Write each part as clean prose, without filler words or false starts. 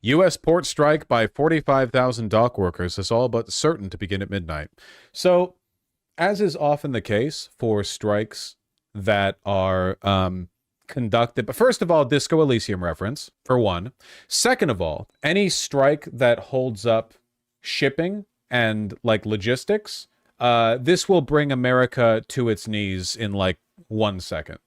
U.S. port strike by 45,000 dock workers is all but certain to begin at midnight. So, as is often the case for strikes that are conducted, but first of all, Disco Elysium reference, for one. Second of all, any strike that holds up shipping and, like, logistics, this will bring America to its knees in, like, 1 second.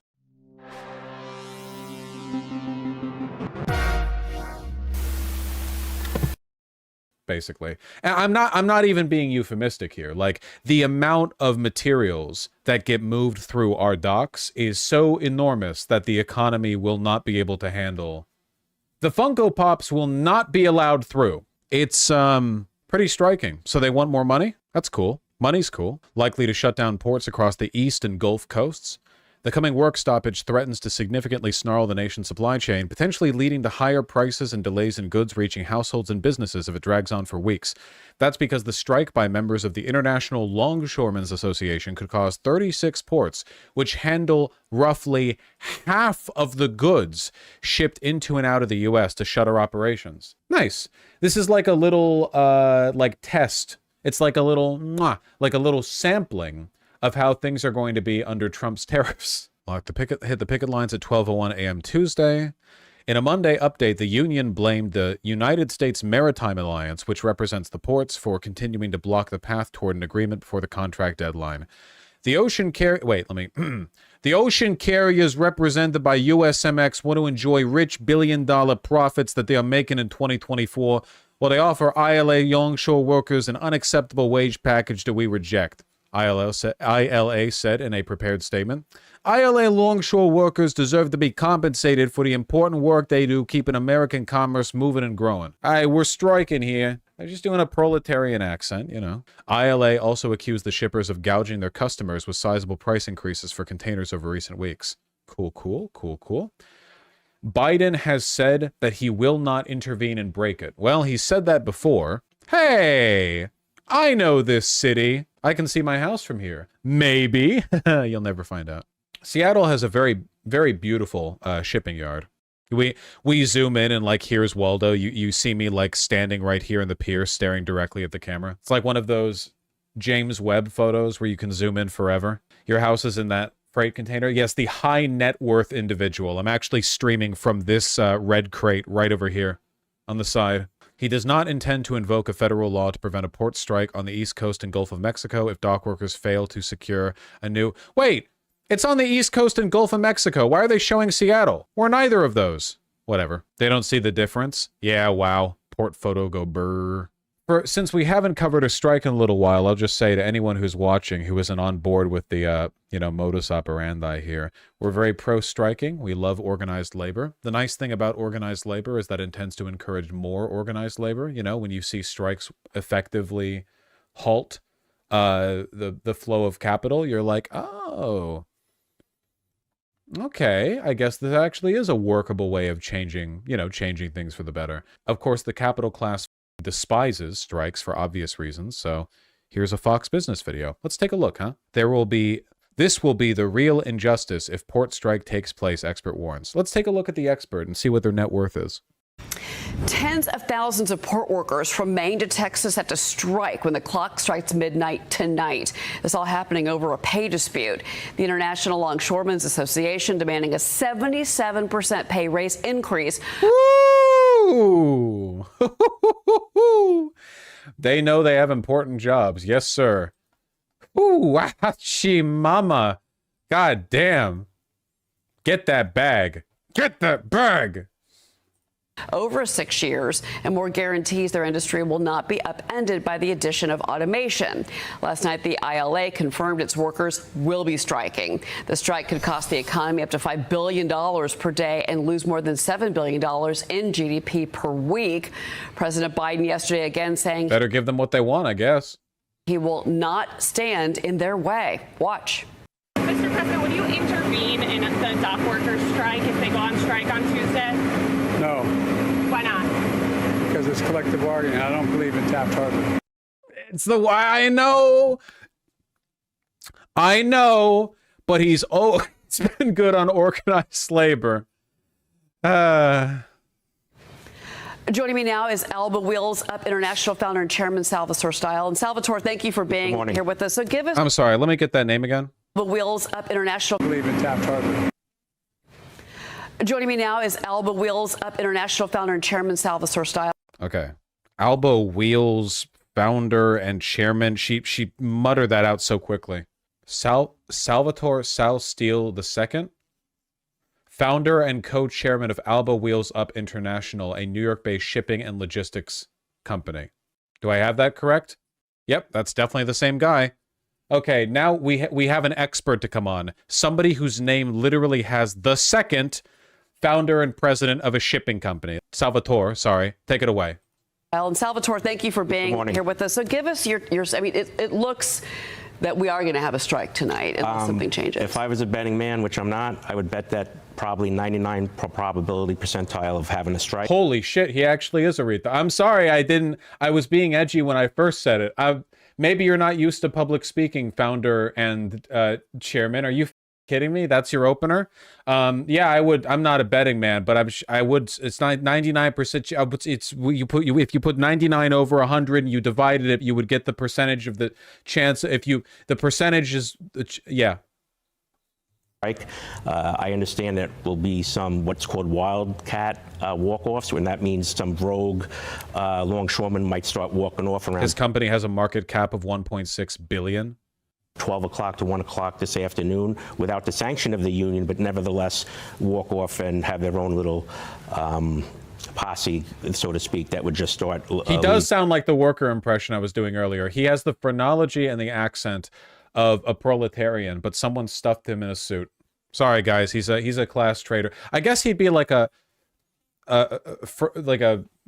Basically. And I'm not even being euphemistic here. Like, the amount of materials that get moved through our docks is so enormous that the economy will not be able to handle. The Funko Pops will not be allowed through. It's pretty striking. So they want more money? That's cool. Money's cool. Likely to shut down ports across the East and Gulf coasts. The coming work stoppage threatens to significantly snarl the nation's supply chain, potentially leading to higher prices and delays in goods reaching households and businesses if it drags on for weeks. That's because the strike by members of the International Longshoremen's Association could cause 36 ports, which handle roughly half of the goods shipped into and out of the U.S. to shutter operations. Nice. This is like a little, like, test. It's like a little sampling of how things are going to be under Trump's tariffs. Hit the picket lines at 12:01 a.m. Tuesday. In a Monday update, the union blamed the United States Maritime Alliance, which represents the ports, for continuing to block the path toward an agreement before the contract deadline. The ocean the ocean carriers represented by USMX want to enjoy rich billion-dollar profits that they are making in 2024, while they offer ILA longshore workers an unacceptable wage package that we reject. ILA said in a prepared statement. ILA longshore workers deserve to be compensated for the important work they do keeping American commerce moving and growing. We're striking here. They're just doing a proletarian accent, you know. ILA also accused the shippers of gouging their customers with sizable price increases for containers over recent weeks. Cool. Biden has said that he will not intervene and break it. Well, he said that before. Hey, I know this city. I can see my house from here. Maybe. You'll never find out. Seattle has a very, very beautiful shipping yard. We zoom in and, like, here's Waldo. You see me, like, standing right here in the pier staring directly at the camera. It's like one of those James Webb photos where you can zoom in forever. Your house is in that freight container. Yes, the high net worth individual. I'm actually streaming from this red crate right over here on the side. He does not intend to invoke a federal law to prevent a port strike on the East Coast and Gulf of Mexico if dock workers fail to secure a new... Wait! It's on the East Coast and Gulf of Mexico. Why are they showing Seattle? We're neither of those. Whatever. They don't see the difference? Yeah, wow. Port photo go brrr. Since we haven't covered a strike in a little while, I'll just say to anyone who's watching who isn't on board with the, modus operandi here, we're very pro-striking. We love organized labor. The nice thing about organized labor is that it tends to encourage more organized labor. You know, when you see strikes effectively halt the flow of capital, you're like, oh, okay, I guess this actually is a workable way of changing things for the better. Of course, the capital class despises strikes for obvious reasons, so here's a Fox Business video. Let's take a look, huh? This will be the real injustice if port strike takes place, expert warns. Let's take a look at the expert and see what their net worth is. Tens of thousands of port workers from Maine to Texas have to strike when the clock strikes midnight tonight. This all happening over a pay dispute. The International Longshoremen's Association demanding a 77% pay raise increase. Woo! They know they have important jobs. Yes, sir. Ooh, wachi mama. God damn. Get that bag. Get that bag. Over 6 years, and more guarantees their industry will not be upended by the addition of automation. Last night, the ILA confirmed its workers will be striking. The strike could cost the economy up to $5 billion per day and lose more than $7 billion in GDP per week. President Biden yesterday again saying... Better give them what they want, I guess. He will not stand in their way. Watch. Mr. President, would you intervene in the dock workers strike if they go on strike on Tuesday? No. Why not? Because it's collective bargaining. I don't believe in Taft-Hartley. It's the why I know, but he's it's been good on organized labor. Joining me now is Alba Wheels Up International founder and chairman Salvatore Style. And Salvatore, thank you for being here with us. So give us. I'm sorry, let me get that name again. Alba Wheels Up International. I believe in Taft Harbor. Joining me now is Alba Wheels Up International founder and chairman Salvatore Style. Okay. Alba Wheels founder and chairman. She muttered that out so quickly. Salvatore Sal Steele II, founder and co-chairman of Alba Wheels Up International, a New York-based shipping and logistics company. Do I have that correct? Yep, that's definitely the same guy. Okay, now we have an expert to come on. Somebody whose name literally has the second founder and president of a shipping company. Salvatore, sorry, take it away. And Salvatore, thank you for being here with us. So give us your I mean, it looks that we are going to have a strike tonight unless something changes. If I was a betting man, which I'm not, I would bet that probably 99 probability percentile of having a strike. Holy shit, he actually is Aretha. I'm sorry, I was being edgy when I first said it. Maybe you're not used to public speaking, founder and chairman. Are you kidding me? That's your opener? Yeah, I'm not a betting man, but I would. It's not 99%. If you put 99 over 100 and you divided it, you would get the percentage of the chance. The percentage is, yeah. I understand that will be some what's called wildcat walk-offs, and that means some rogue longshoremen might start walking off around. His company has a market cap of 1.6 billion. 12 o'clock to 1 o'clock this afternoon without the sanction of the union, but nevertheless walk off and have their own little posse, so to speak, that would just start. He does sound like the worker impression I was doing earlier. He has the phrenology and the accent of a proletarian, but someone stuffed him in a suit. Sorry, guys, he's a class traitor. I guess he'd be like a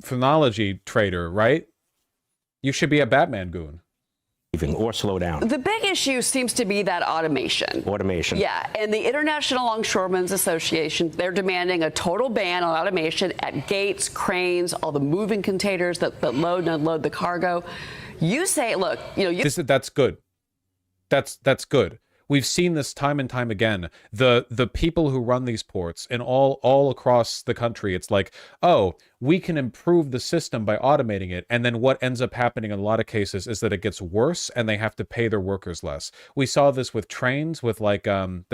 phrenology trader, right? You should be a Batman goon. Or slow down. The big issue seems to be that automation. Automation. Yeah, and the International Longshoremen's Association, they're demanding a total ban on automation at gates, cranes, all the moving containers that load and unload the cargo. You say, look, you know, that's good. That's good. We've seen this time and time again. The people who run these ports and all across the country, it's like, oh, we can improve the system by automating it. And then what ends up happening in a lot of cases is that it gets worse and they have to pay their workers less. We saw this with trains, with like the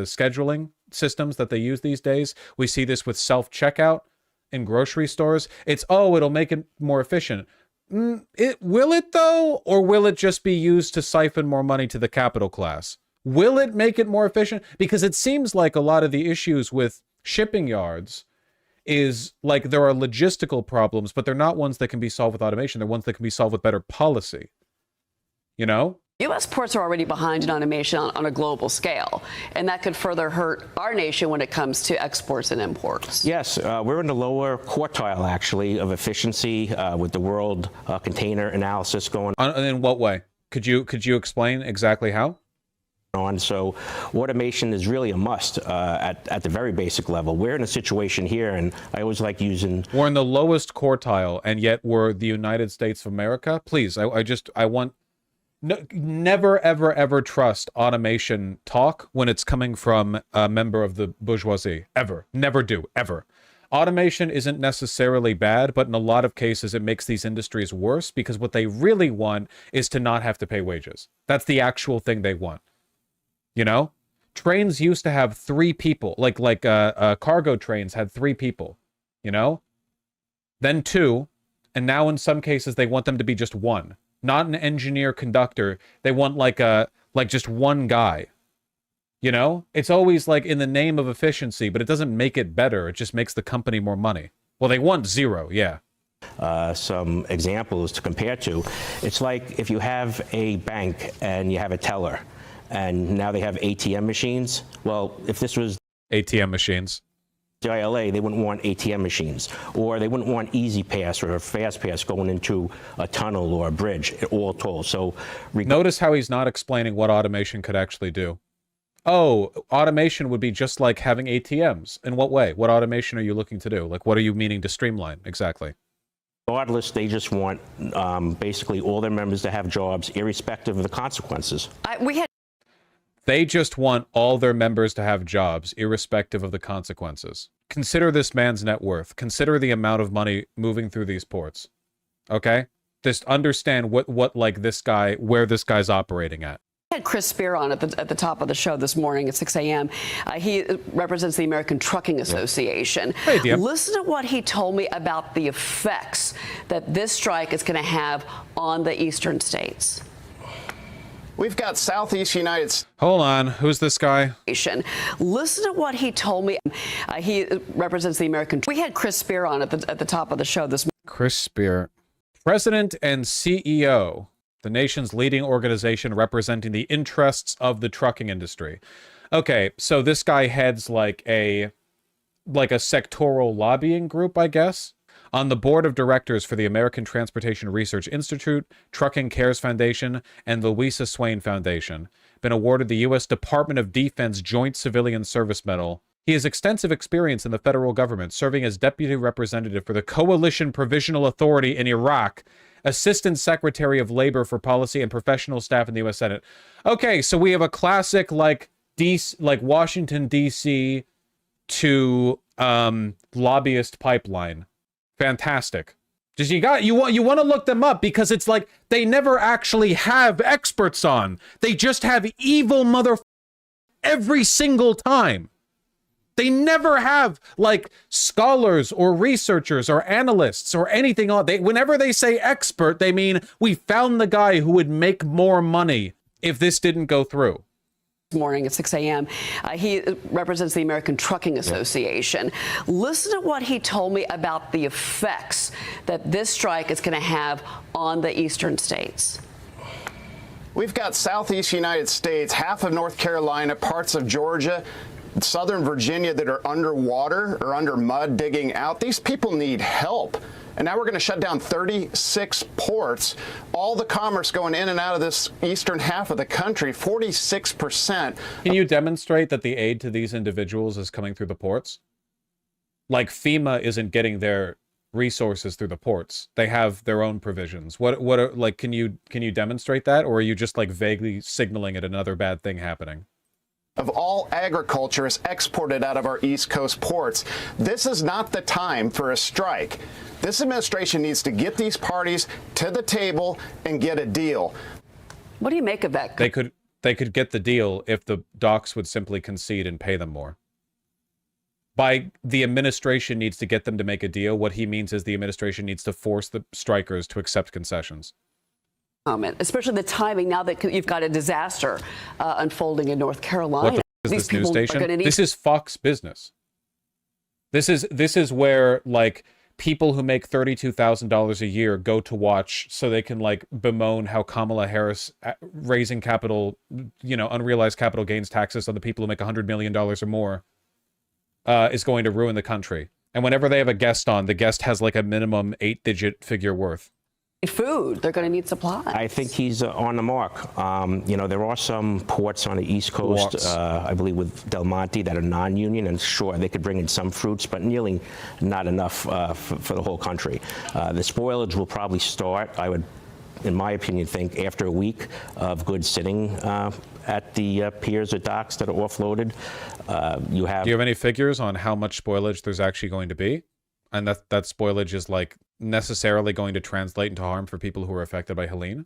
scheduling systems that they use these days. We see this with self-checkout in grocery stores. It's, oh, it'll make it more efficient. Will it though, or will it just be used to siphon more money to the capital class? Will it make it more efficient? Because it seems like a lot of the issues with shipping yards is like there are logistical problems, but they're not ones that can be solved with automation. They're ones that can be solved with better policy. You know? U.S. ports are already behind in automation on a global scale, and that could further hurt our nation when it comes to exports and imports. Yes, we're in the lower quartile, actually, of efficiency with the world container analysis going on. In what way? Could you explain exactly how? So automation is really a must at the very basic level. We're in a situation here, and I always like using... We're in the lowest quartile, and yet we're the United States of America? Please, I want... No, never, ever, ever trust automation talk when it's coming from a member of the bourgeoisie. Ever. Never do. Ever. Automation isn't necessarily bad, but in a lot of cases it makes these industries worse because what they really want is to not have to pay wages. That's the actual thing they want. You know? Trains used to have 3 people. Like cargo trains had 3 people. You know? Then 2. And now in some cases they want them to be just 1. Not an engineer conductor. They want like just one guy. You know? It's always like in the name of efficiency, but it doesn't make it better. It just makes the company more money. Well, they want 0, yeah. Some examples to compare to. It's like if you have a bank and you have a teller, and now they have ATM machines. Well, if this was ATM machines. The ILA, they wouldn't want ATM machines, or they wouldn't want Easy Pass or Fast Pass going into a tunnel or a bridge, all told. So notice how he's not explaining what automation could actually do. Oh, automation would be just like having ATMs. In what way? What automation are you looking to do? Like, what are you meaning to streamline exactly? Regardless, they just want basically all their members to have jobs, irrespective of the consequences. They just want all their members to have jobs, irrespective of the consequences. Consider this man's net worth. Consider the amount of money moving through these ports. Okay? Just understand what like this guy, where this guy's operating at. We had Chris Spear on at the top of the show this morning at 6 a.m. He represents the American Trucking Association. Hey, Dean. Listen to what he told me about the effects that this strike is going to have on the eastern states. We've got Southeast United States. Hold on. Who's this guy? Listen to what he told me. He represents the American. We had Chris Spear on at the top of the show this morning. Chris Spear. President and CEO, the nation's leading organization representing the interests of the trucking industry. Okay, so this guy heads like a sectoral lobbying group, I guess, on the board of directors for the American Transportation Research Institute, Trucking Cares Foundation, and the Louisa Swain Foundation. Been awarded the U.S. Department of Defense Joint Civilian Service Medal. He has extensive experience in the federal government, serving as deputy representative for the Coalition Provisional Authority in Iraq, assistant secretary of labor for policy and professional staff in the U.S. Senate. Okay, so we have a classic like Washington D.C. to lobbyist pipeline. Fantastic. Just you want to look them up because it's like they never actually have experts on. They just have evil mother every single time. They never have like scholars or researchers or analysts or anything on. Whenever they say expert, they mean we found the guy who would make more money if this didn't go through. Morning at 6 a.m. He represents the American Trucking Association. Listen to what he told me about the effects that this strike is going to have on the eastern states. We've got Southeast United States, half of North Carolina, parts of Georgia, Southern Virginia that are underwater or under mud digging out. These people need help. And now we're going to shut down 36 ports. All the commerce going in and out of this eastern half of the country, 46%. Can you demonstrate that the aid to these individuals is coming through the ports? Like FEMA isn't getting their resources through the ports. They have their own provisions. What are like can you demonstrate that, or are you just like vaguely signaling at another bad thing happening? Of all agriculture is exported out of our East Coast ports. This is not the time for a strike. This administration needs to get these parties to the table and get a deal. What do you make of that? They could get the deal if the docs would simply concede and pay them more. By the administration needs to get them to make a deal, what he means is the administration needs to force the strikers to accept concessions. Especially the timing now that you've got a disaster unfolding in North Carolina. What is this news station? This is Fox Business. This is where like people who make $32,000 a year go to watch so they can like bemoan how Kamala Harris raising capital, unrealized capital gains taxes on the people who make $100 million or more is going to ruin the country. And whenever they have a guest on, the guest has like a minimum 8-digit figure worth. Food, they're going to need supplies. I think he's on the mark. There are some ports on the East Coast, I believe with Del Monte, that are non-union, and sure, they could bring in some fruits, but nearly not enough for the whole country. The spoilage will probably start, I would, in my opinion, think after a week of goods sitting at the piers or docks that are offloaded. Do you have any figures on how much spoilage there's actually going to be? And that spoilage is like necessarily going to translate into harm for people who are affected by Helene?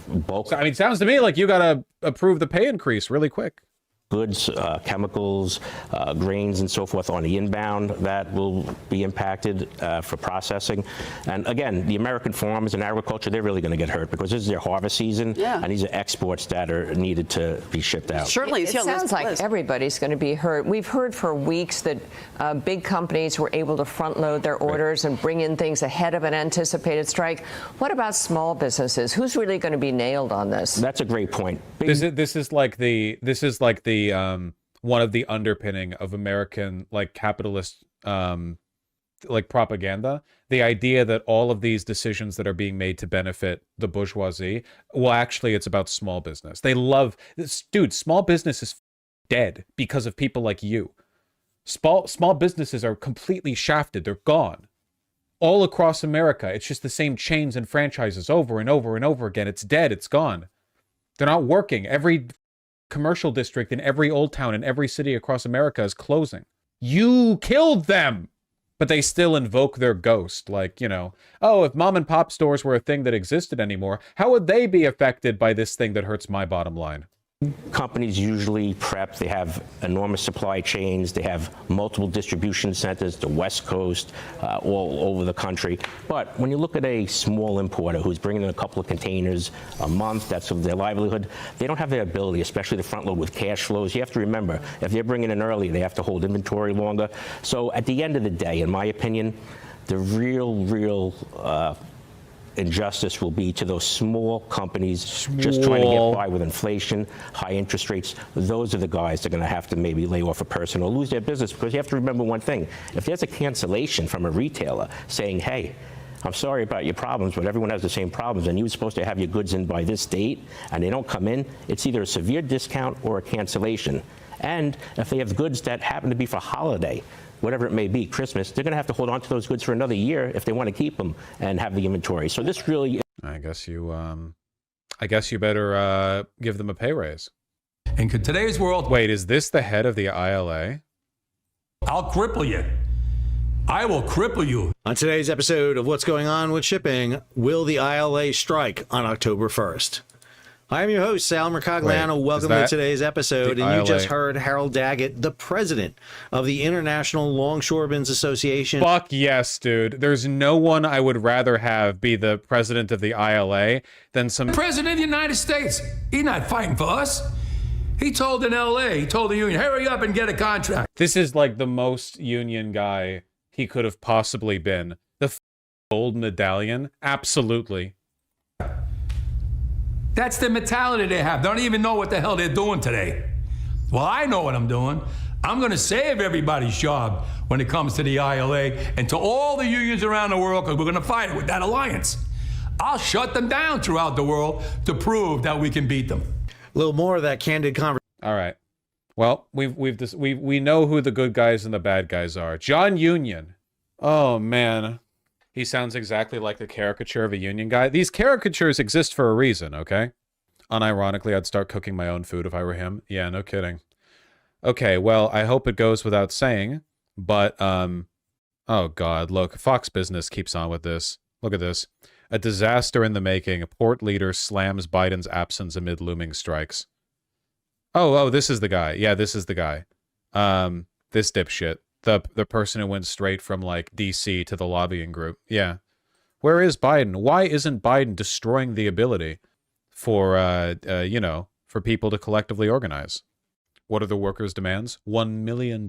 Bulk. So, I mean, it sounds to me like you got to approve the pay increase really quick. Goods, chemicals, grains, and so forth on the inbound that will be impacted for processing. And again, the American farmers and agriculture, they're really going to get hurt because this is their harvest season, and these are exports that are needed to be shipped out. Certainly. It sounds like everybody's going to be hurt. We've heard for weeks that big companies were able to front load their orders and bring in things ahead of an anticipated strike. What about small businesses? Who's really going to be nailed on this? That's a great point. This is like the one of the underpinning of American like capitalist like propaganda, the idea that all of these decisions that are being made to benefit the bourgeoisie, well, actually it's about small business. They love this. Dude, small business is dead because of people like you. Small businesses are completely shafted. They're gone all across America. It's just the same chains and franchises over and over and over again. It's dead. It's gone. They're not working. Every commercial district in every old town in every city across America is closing. You killed them! But they still invoke their ghost. Like, you know, oh, if mom and pop stores were a thing that existed anymore, how would they be affected by this thing that hurts my bottom line? Companies usually prep. They have enormous supply chains. They have multiple distribution centers, the West Coast, all over the country. But when you look at a small importer who's bringing in a couple of containers a month, that's their livelihood, they don't have the ability, especially to front load with cash flows. You have to remember, if they're bringing in early, they have to hold inventory longer. So at the end of the day, in my opinion, the real injustice will be to those small companies just trying to get by with inflation, high interest rates. Those are the guys that are going to have to maybe lay off a person or lose their business, because you have to remember one thing. If there's a cancellation from a retailer saying, hey, I'm sorry about your problems, but everyone has the same problems, and you were supposed to have your goods in by this date, and they don't come in, it's either a severe discount or a cancellation. And if they have goods that happen to be for holiday, whatever it may be, Christmas, they're going to have to hold on to those goods for another year if they want to keep them and have the inventory. So this really... I guess you better give them a pay raise. In today's world... Wait, is this the head of the ILA? I'll cripple you. I will cripple you. On today's episode of What's Going On with Shipping, will the ILA strike on October 1st? I'm your host, Sal Mercogliano. Welcome to today's episode. And you just heard Harold Daggett, the president of the International Longshoremen's Association. Fuck yes, dude. There's no one I would rather have be the president of the ILA than some... President of the United States. He's not fighting for us. He told in L.A., he told the union, hurry up and get a contract. This is like the most union guy he could have possibly been. The gold medallion? Absolutely. That's the mentality they have. They don't even know what the hell they're doing today. Well, I know what I'm doing. I'm going to save everybody's job when it comes to the ILA and to all the unions around the world, because we're going to fight it with that alliance. I'll shut them down throughout the world to prove that we can beat them. A little more of that candid conversation. All right. Well, we know who the good guys and the bad guys are. John Union. Oh, man. He sounds exactly like the caricature of a union guy. These caricatures exist for a reason, okay? Unironically, I'd start cooking my own food if I were him. Yeah, no kidding. Okay, well, I hope it goes without saying, but, oh God, look, Fox Business keeps on with this. Look at this. A disaster in the making. A port leader slams Biden's absence amid looming strikes. Oh, this is the guy. Yeah, this is the guy. This dipshit. The person who went straight from, like, D.C. to the lobbying group. Yeah. Where is Biden? Why isn't Biden destroying the ability for, you know, for people to collectively organize? What are the workers' demands? $1 million.